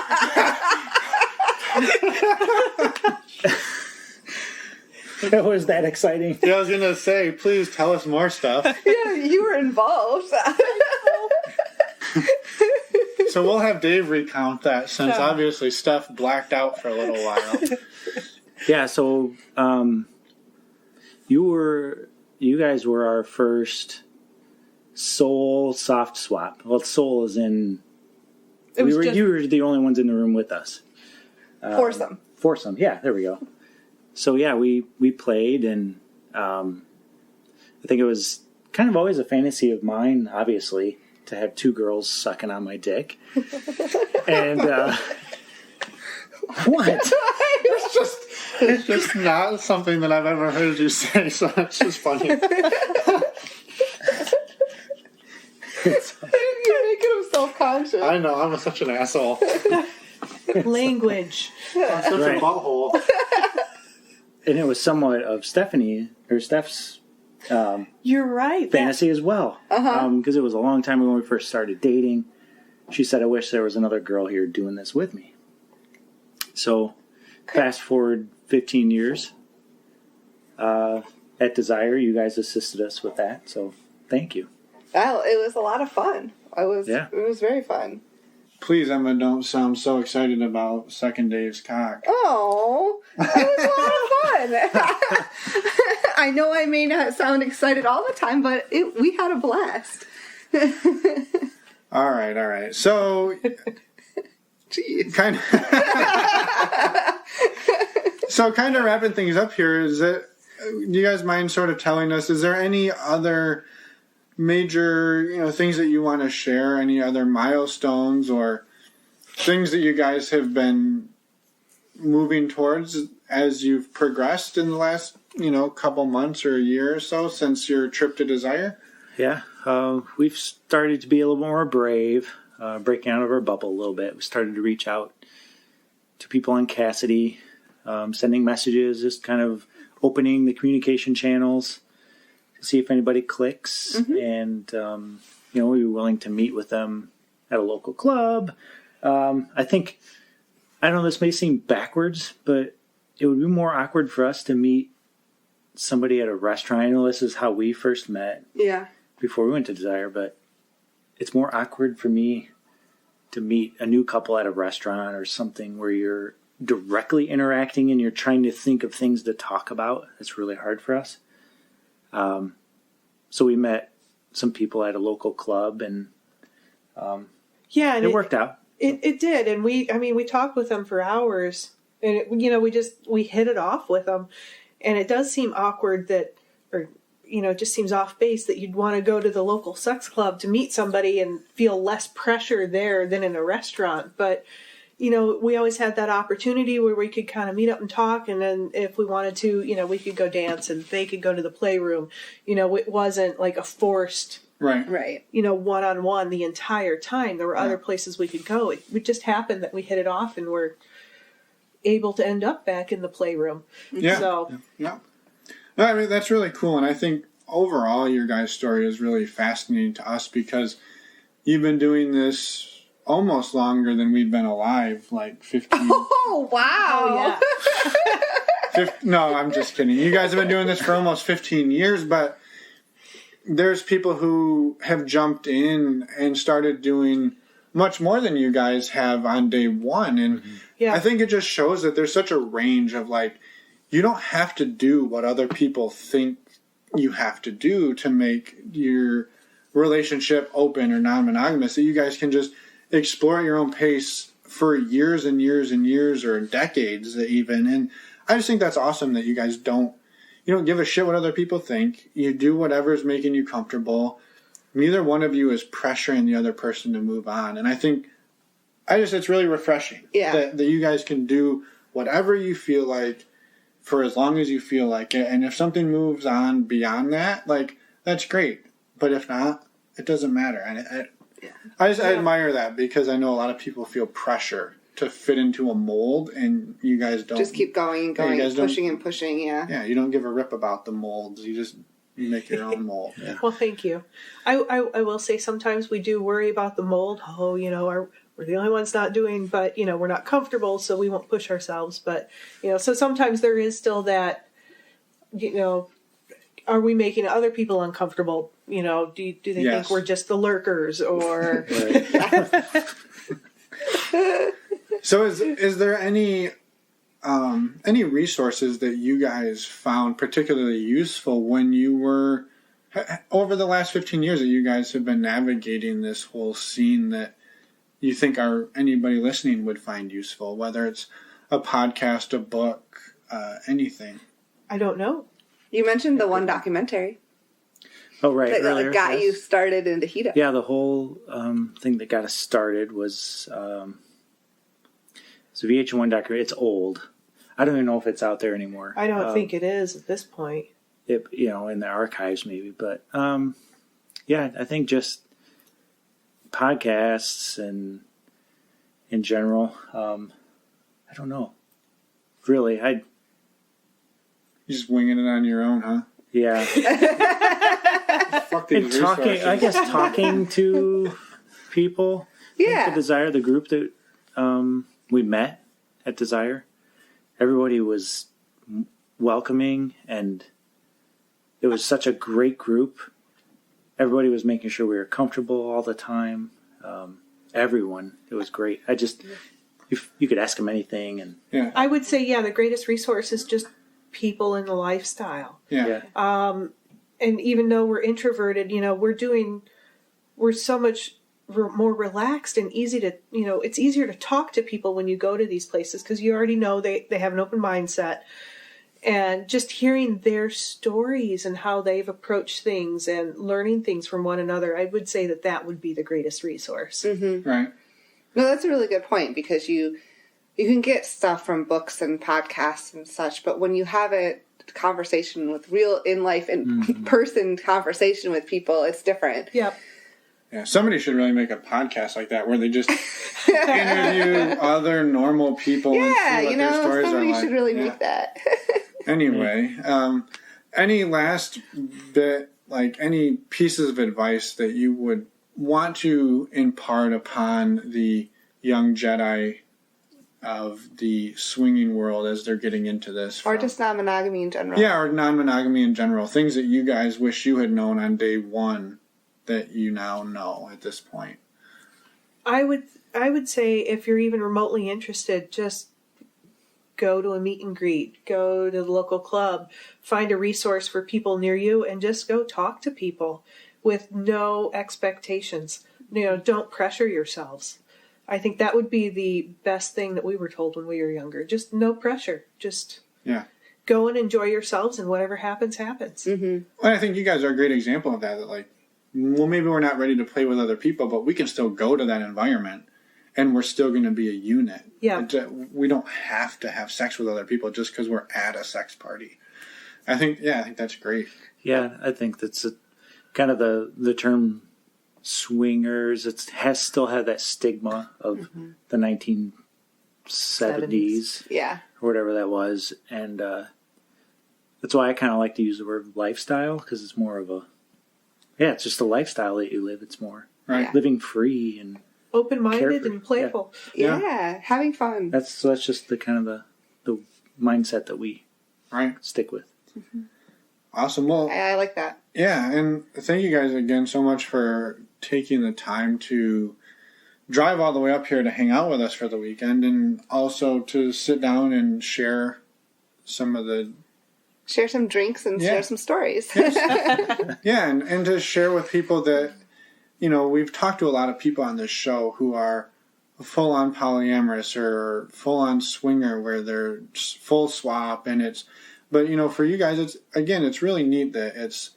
It was that exciting. Yeah, I was gonna say, please tell us more stuff. Yeah, you were involved. So we'll have Dave recount that, since obviously Steph blacked out for a little while. Yeah, so you guys were our first soul soft swap. Well, soul is in. You were the only ones in the room with us. Foursome. Yeah, there we go. So yeah, we played, and I think it was kind of always a fantasy of mine, obviously, to have two girls sucking on my dick. And what? It's just not something that I've ever heard you say, so it's just funny. You're making him self-conscious. I know, I'm such an asshole. Language. I'm such a butthole. And it was somewhat of Steph's You're right. fantasy as well. Because it was a long time ago when we first started dating. She said, I wish there was another girl here doing this with me. So, fast forward 15 years. At Desire, you guys assisted us with that. So, thank you. Well, it was a lot of fun. It was very fun. Please, Emma, don't sound so excited about sucking Dave's cock. Oh, it was a lot of fun. I know I may not sound excited all the time, but we had a blast. All right. So, kind of wrapping things up here, do you guys mind sort of telling us, is there any other major, things that you want to share, any other milestones or things that you guys have been moving towards as you've progressed in the last, couple months or a year or so since your trip to Desire? Yeah, we've started to be a little more brave, breaking out of our bubble a little bit. We started to reach out to people on Cassidy, sending messages, just kind of opening the communication channels to see if anybody clicks. And, we were willing to meet with them at a local club. I think, I don't know, this may seem backwards, but it would be more awkward for us to meet somebody at a restaurant. I know this is how we first met. Yeah. Before we went to Desire, but it's more awkward for me to meet a new couple at a restaurant or something where you're directly interacting and you're trying to think of things to talk about. It's really hard for us. So we met some people at a local club, and and it worked out. It did, and we talked with them for hours, and we hit it off with them, and it does seem awkward it just seems off base that you'd want to go to the local sex club to meet somebody and feel less pressure there than in a restaurant. But, we always had that opportunity where we could kind of meet up and talk. And then if we wanted to, we could go dance and they could go to the playroom. It wasn't like a forced, Right. one-on-one the entire time. There were other places we could go. It just happened that we hit it off and were able to end up back in the playroom. Yeah. So, yeah. No, I mean, that's really cool. And I think overall your guys' story is really fascinating to us because you've been doing this almost longer than we've been alive, like 15. Oh, wow. Oh, yeah. No, I'm just kidding. You guys have been doing this for almost 15 years, but there's people who have jumped in and started doing much more than you guys have on day one. And I think it just shows that there's such a range of you don't have to do what other people think you have to do to make your relationship open or non-monogamous. That you guys can just explore at your own pace for years and years and years or decades even. And I just think that's awesome that you guys don't give a shit what other people think. You do whatever's making you comfortable. Neither one of you is pressuring the other person to move on. And I think it's really refreshing that you guys can do whatever you feel like for as long as you feel like it. And if something moves on beyond that, that's great. But if not, it doesn't matter. And I admire that because I know a lot of people feel pressure to fit into a mold, and you guys don't. Just keep going and going, and pushing and pushing, Yeah, you don't give a rip about the molds. You make your own mold. Yeah. Well, thank you. I will say sometimes we do worry about the mold. Oh, we're the only ones not doing, but, we're not comfortable, so we won't push ourselves. But, so sometimes there is still that are we making other people uncomfortable? Do they think we're just the lurkers or? So is there any resources that you guys found particularly useful when you were over the last 15 years that you guys have been navigating this whole scene that you think anybody listening would find useful, whether it's a podcast, a book, anything? I don't know. You mentioned the one documentary. Oh, right. That got you started into Hito. Yeah, the whole thing that got us started was it's a VH1 documentary. It's old. I don't even know if it's out there anymore. I don't think it is at this point. In the archives maybe. But, I think just podcasts and in general, I don't know. Really, You're just winging it on your own, huh? Yeah. Fuck these resources. I guess talking to people. Yeah. The Desire, the group that we met at Desire, everybody was welcoming, and it was such a great group. Everybody was making sure we were comfortable all the time. Everyone. It was great. You could ask them anything. And yeah. I would say, the greatest resource is just people in the lifestyle. Yeah. And even though we're introverted, we're so much more relaxed and easy to, it's easier to talk to people when you go to these places because you already know they have an open mindset. And just hearing their stories and how they've approached things and learning things from one another, I would say that would be the greatest resource. Mm-hmm. Right. No, that's a really good point because you can get stuff from books and podcasts and such, but when you have a conversation with real in life and person conversation with people, it's different. Yep. Yeah, somebody should really make a podcast like that where they just interview other normal people and see what their stories are like. Somebody should really make that. Anyway, any last bit, any pieces of advice that you would want to impart upon the young Jedi of the swinging world as they're getting into this? Or just non-monogamy in general. Yeah, or non-monogamy in general. Things that you guys wish you had known on day one that you now know at this point. I would say if you're even remotely interested, just go to a meet and greet, go to the local club, find a resource for people near you, and just go talk to people with no expectations. Don't pressure yourselves. I think that would be the best thing that we were told when we were younger. Just no pressure. Just go and enjoy yourselves, and whatever happens, happens. Mm-hmm. Well, I think you guys are a great example of that. That maybe we're not ready to play with other people, but we can still go to that environment, and we're still going to be a unit. Yeah. We don't have to have sex with other people just because we're at a sex party. I think that's great. Yeah, I think that's kind of the term swingers. It still had that stigma of the 1970s. Yeah. Or whatever that was. And that's why I kind of like to use the word lifestyle, because it's more of it's just a lifestyle that you live. It's more living free and open-minded and playful. Yeah, having fun. That's just the kind of the mindset that we stick with. Mm-hmm. Awesome. Well, I like that. Yeah, and thank you guys again so much for taking the time to drive all the way up here to hang out with us for the weekend, and also to sit down and share some drinks and share some stories. Yeah, and to share with people that, we've talked to a lot of people on this show who are full-on polyamorous or full-on swinger where they're full swap, but for you guys, it's really neat that it's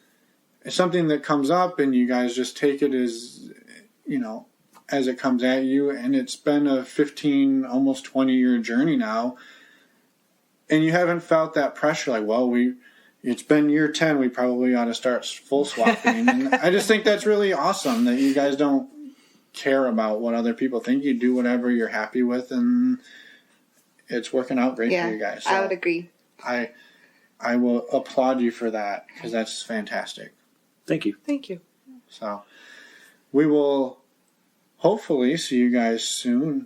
something that comes up and you guys just take it as it comes at you, and it's been a 15, almost 20-year journey now, and you haven't felt that pressure it's been year 10, we probably ought to start full swapping. And I just think that's really awesome that you guys don't care about what other people think. You do whatever you're happy with, and it's working out great for you guys. So I would agree. I will applaud you for that, because that's fantastic. Thank you. Thank you. So we will hopefully see you guys soon.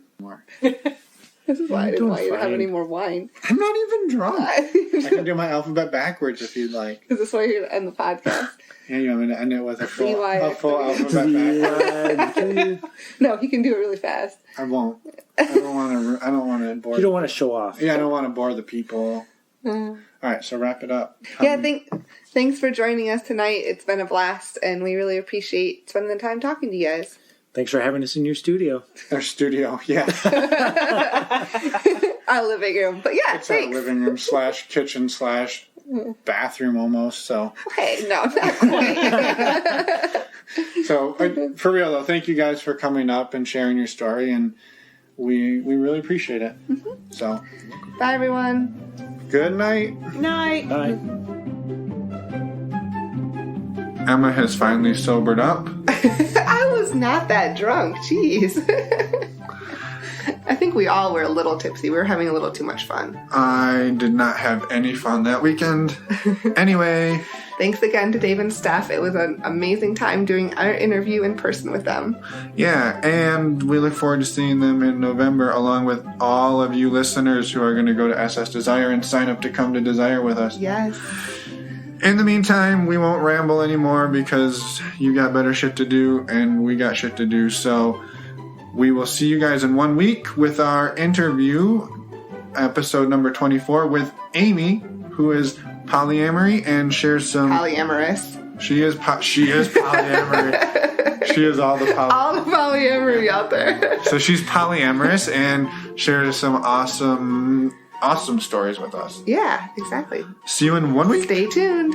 This is why I didn't want you to have any more wine. I'm not even drunk. I can do my alphabet backwards if you'd like. Is this why you're going to end the podcast? Yeah, you want me to end it with a full alphabet backwards? No, he can do it really fast. I won't. I don't want to bore. You don't want to show off. Yeah, I don't want to bore the people. All right, so wrap it up. Thanks for joining us tonight. It's been a blast, and we really appreciate spending the time talking to you guys. Thanks for having us in your studio. Our studio, yeah. Our living room. But yeah, it's our living room / kitchen / bathroom almost, so. Hey, no, not quite. So, for real though, thank you guys for coming up and sharing your story, and we really appreciate it. Mm-hmm. So. Bye, everyone. Good night. Night. Bye. Emma has finally sobered up. I was not that drunk. Jeez. I think we all were a little tipsy. We were having a little too much fun. I did not have any fun that weekend. Anyway. Thanks again to Dave and Steph. It was an amazing time doing our interview in person with them. Yeah, and we look forward to seeing them in November, along with all of you listeners who are going to go to SS Desire and sign up to come to Desire with us. Yes. In the meantime, we won't ramble anymore because you got better shit to do and we got shit to do. So we will see you guys in 1 week with our interview, episode number 24, with Amy, who is polyamory and shares some... Polyamorous. She is polyamory. She is all the polyamory out there. So she's polyamorous and shares some awesome stories with us. Yeah, exactly. See you in 1 week. Stay tuned.